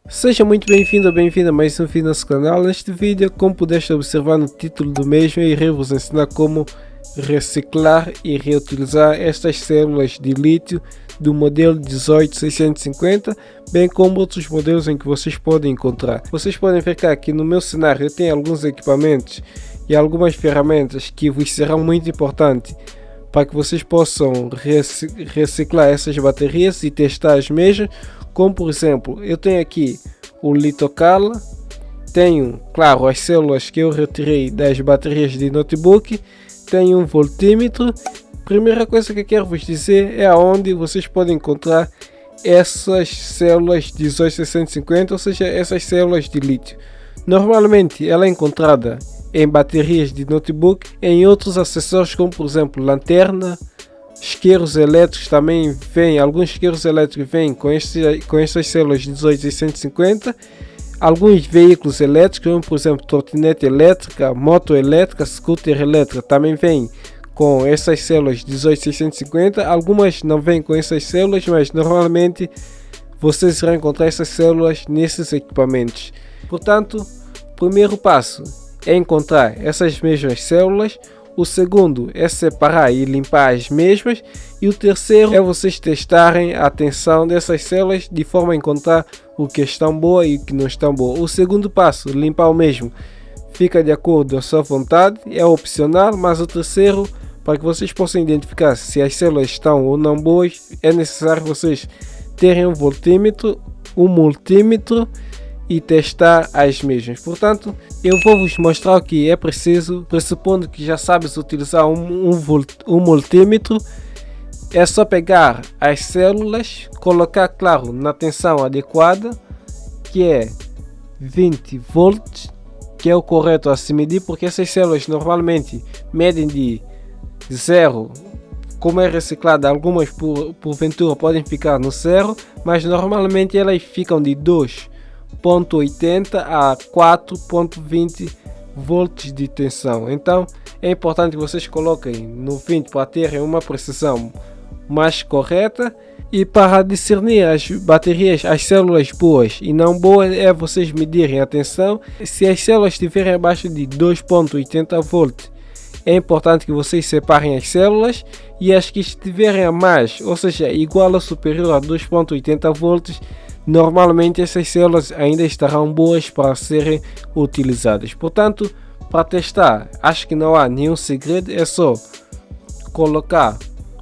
Seja muito bem-vindo ou bem-vinda a mais um vídeo no nosso canal. Neste vídeo, como pudeste observar no título do mesmo, eu irei vos ensinar como reciclar e reutilizar estas células de lítio do modelo 18650, bem como outros modelos em que vocês podem encontrar. Vocês podem ver que aqui no meu cenário eu tenho alguns equipamentos e algumas ferramentas que vos serão muito importantes para que vocês possam reciclar essas baterias e testar as mesmas. Como por exemplo, eu tenho aqui o Litocala, tenho, claro, as células que eu retirei das baterias de notebook, tenho um voltímetro. Primeira coisa que eu quero vos dizer é aonde vocês podem encontrar essas células 18650, ou seja, essas células de lítio. Normalmente ela é encontrada em baterias de notebook, em outros acessórios como por exemplo lanterna, isqueiros elétricos também vêm, alguns isqueiros elétricos vêm com estas células 18650, alguns veículos elétricos como por exemplo trotinete elétrica, moto elétrica, scooter elétrica também vêm com essas células 18650, algumas não vêm com essas células, mas normalmente vocês irão encontrar essas células nesses equipamentos. Portanto, o primeiro passo é encontrar essas mesmas células, o segundo é separar e limpar as mesmas, e o terceiro é vocês testarem a tensão dessas células de forma a encontrar o que estão boa e o que não estão boa. O segundo passo, limpar o mesmo, fica de acordo com a sua vontade, é opcional, mas o terceiro, para que vocês possam identificar se as células estão ou não boas, é necessário vocês terem um voltímetro, um multímetro e testar as mesmas. Portanto, eu vou vos mostrar o que é preciso, pressupondo que já sabes utilizar um multímetro. É só pegar as células, colocar, claro, na tensão adequada, que é 20 volts, que é o correto a se medir, porque essas células normalmente medem de 0, como é reciclada, algumas porventura podem ficar no 0, mas normalmente elas ficam de 2.80 a 4.20 volts de tensão. Então é importante que vocês coloquem no 20 para terem uma precisão mais correta. E para discernir as baterias, as células boas e não boas, é vocês medirem a tensão. Se as células estiverem abaixo de 2.80 volts, é importante que vocês separem as células, e as que estiverem a mais, ou seja, igual ou superior a 2.80 volts, normalmente essas células ainda estarão boas para serem utilizadas. Portanto, para testar, acho que não há nenhum segredo, é só colocar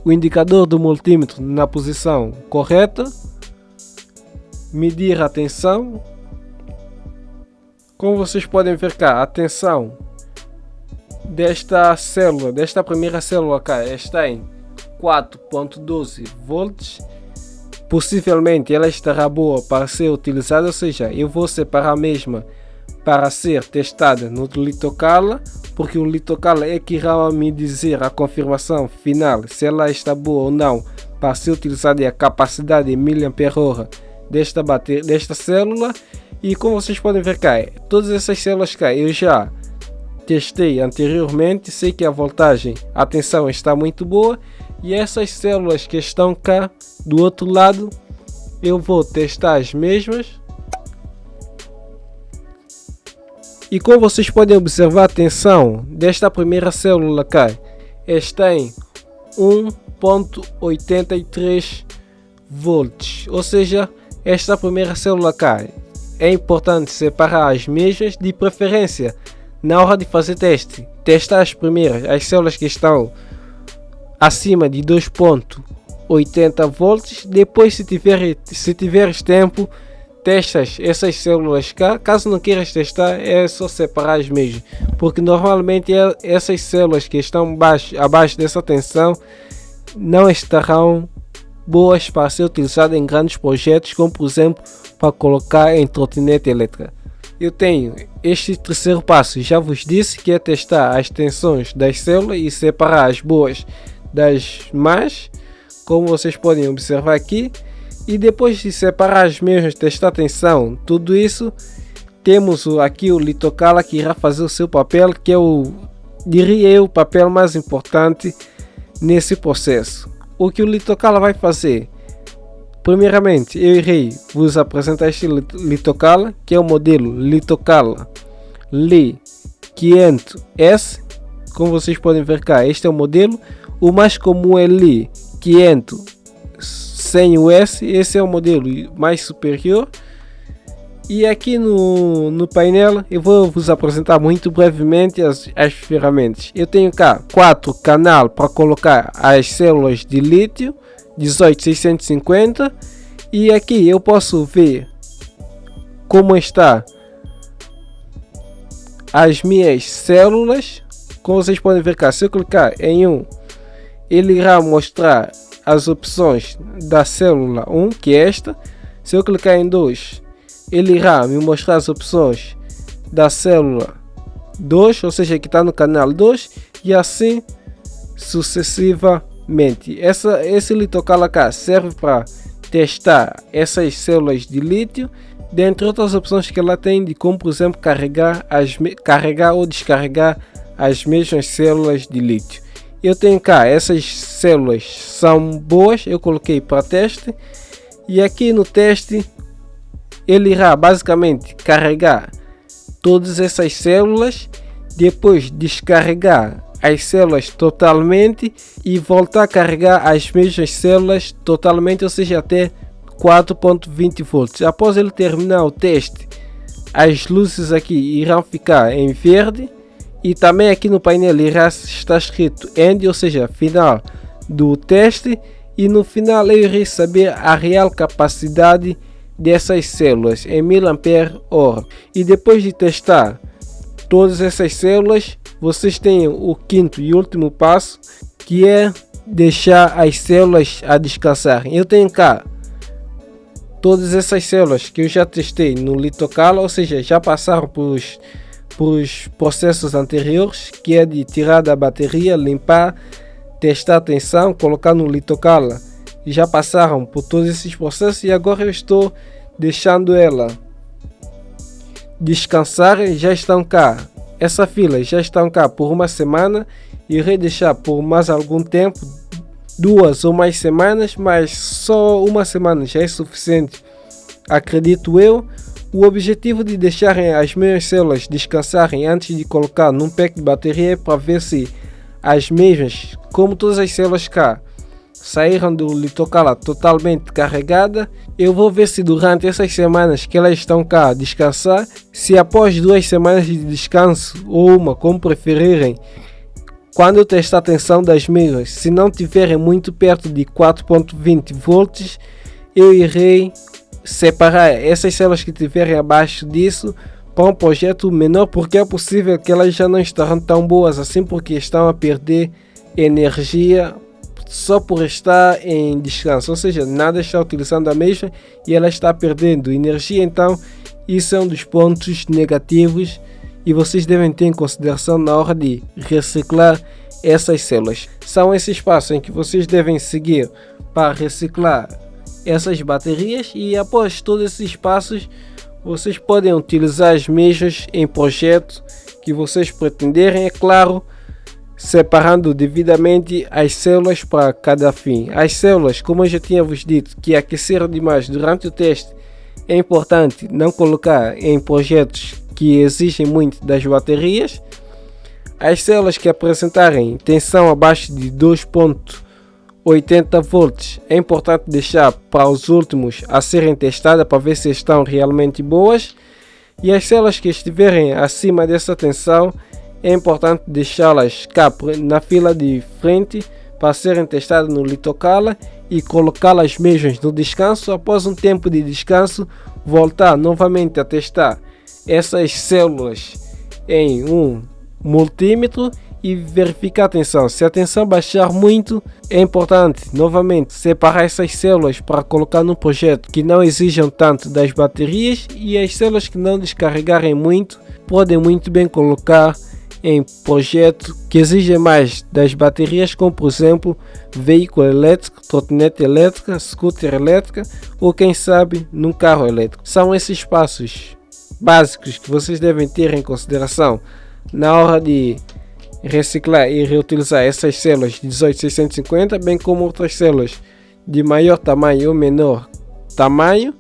o indicador do multímetro na posição correta, medir a tensão. Como vocês podem ver cá, a tensão desta célula, desta primeira célula cá, está em 4.12 volts. Possivelmente ela estará boa para ser utilizada, ou seja, eu vou separar a mesma para ser testada no Litocala, porque o Litocala é que irá me dizer a confirmação final se ela está boa ou não para ser utilizada, e a capacidade em mAh desta célula. E como vocês podem ver cá, todas essas células cá eu já testei anteriormente, sei que a voltagem, a tensão está muito boa, e essas células que estão cá do outro lado eu vou testar as mesmas. E como vocês podem observar, a tensão desta primeira célula cá está em 1.83 volts, ou seja, esta primeira célula cá é importante separar as mesmas, de preferência na hora de fazer teste, testar as primeiras, as células que estão acima de 2.80 volts. Depois, se tiveres tempo, testas essas células cá. Caso não queiras testar, é só separar as mesmas, porque normalmente essas células que estão abaixo dessa tensão não estarão boas para ser utilizadas em grandes projetos, como por exemplo para colocar em trotinete elétrica. Eu tenho este terceiro passo, já vos disse, que é testar as tensões das células e separar as boas das más, como vocês podem observar aqui. E depois de separar as mesmas, testar a tensão, tudo isso, temos aqui o Litocala, que irá fazer o seu papel, que é diria eu, o papel mais importante nesse processo. O que o Litocala vai fazer? Primeiramente, eu irei vos apresentar este Litocala, que é o modelo Litocala Li 500S. Como vocês podem ver cá, este é o modelo. O mais comum é Li 500 sem o S, esse é o modelo mais superior. E aqui no painel eu vou vos apresentar muito brevemente as ferramentas. Eu tenho cá 4 canais para colocar as células de lítio 18650, e aqui eu posso ver como está as minhas células. Como vocês podem ver cá, se eu clicar em um, ele irá mostrar as opções da célula 1, que é esta. Se eu clicar em 2, ele irá me mostrar as opções da célula 2, ou seja, que está no canal 2, e assim sucessivamente. Esse Litocala cá serve para testar essas células de lítio, dentre outras opções que ela tem, de como, por exemplo, carregar ou descarregar as mesmas células de lítio. Eu tenho cá, essas células são boas, eu coloquei para teste, e aqui no teste ele irá basicamente carregar todas essas células, depois descarregar as células totalmente e voltar a carregar as mesmas células totalmente, ou seja, até 4.20 volts. Após ele terminar o teste, as luzes aqui irão ficar em verde, e também aqui no painel irá estar escrito end, ou seja, final do teste, e no final eu irei saber a real capacidade dessas células em mAh. E depois de testar todas essas células, vocês têm o quinto e último passo, que é deixar as células a descansar. Eu tenho cá todas essas células que eu já testei no Litocala, ou seja, já passaram por os processos anteriores, que é de tirar da bateria, limpar, testar a tensão, colocar no Litocala. Já passaram por todos esses processos, e agora eu estou deixando ela descansar. Já estão cá, essa fila já estão cá por uma semana, e irei deixar por mais algum tempo, 2 ou mais semanas, mas só uma semana já é suficiente, acredito eu. O objetivo de deixarem as mesmas células descansarem antes de colocar num pack de bateria é para ver se as mesmas, como todas as células cá saíram do Litocala totalmente carregada. Eu vou ver se durante essas semanas que elas estão cá a descansar, se após 2 semanas de descanso, ou uma, como preferirem, quando eu testar a tensão das mesmas, se não tiverem muito perto de 4.20 volts, eu irei separar essas células que tiverem abaixo disso para um projeto menor, porque é possível que elas já não estarão tão boas assim, porque estão a perder energia só por estar em descanso, ou seja, nada está utilizando a mesma e ela está perdendo energia. Então isso é um dos pontos negativos, e vocês devem ter em consideração na hora de reciclar essas células. São esses passos em que vocês devem seguir para reciclar essas baterias, e após todos esses passos vocês podem utilizar as mesmas em projetos que vocês pretenderem, é claro, separando devidamente as células para cada fim. As células, como eu já tinha vos dito, que aqueceram demais durante o teste, é importante não colocar em projetos que exigem muito das baterias. As células que apresentarem tensão abaixo de 2.80 volts é importante deixar para os últimos a serem testadas para ver se estão realmente boas, e as células que estiverem acima dessa tensão é importante deixá-las cá na fila de frente para serem testadas no Litocala e colocá-las mesmas no descanso. Após um tempo de descanso, voltar novamente a testar essas células em um multímetro e verificar a tensão. Se a tensão baixar muito, é importante novamente separar essas células para colocar num projeto que não exijam tanto das baterias, e as células que não descarregarem muito podem muito bem colocar em projeto que exigem mais das baterias, como por exemplo veículo elétrico, trotinete elétrica, scooter elétrica, ou quem sabe num carro elétrico. São esses passos básicos que vocês devem ter em consideração na hora de reciclar e reutilizar essas células de 18650, bem como outras células de maior tamanho ou menor tamanho.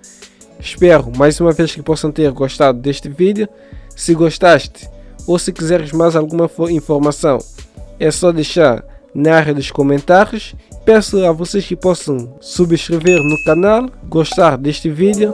Espero mais uma vez que possam ter gostado deste vídeo. Se gostaste ou se quiseres mais alguma informação, é só deixar na área dos comentários. Peço a vocês que possam subscrever no canal, gostar deste vídeo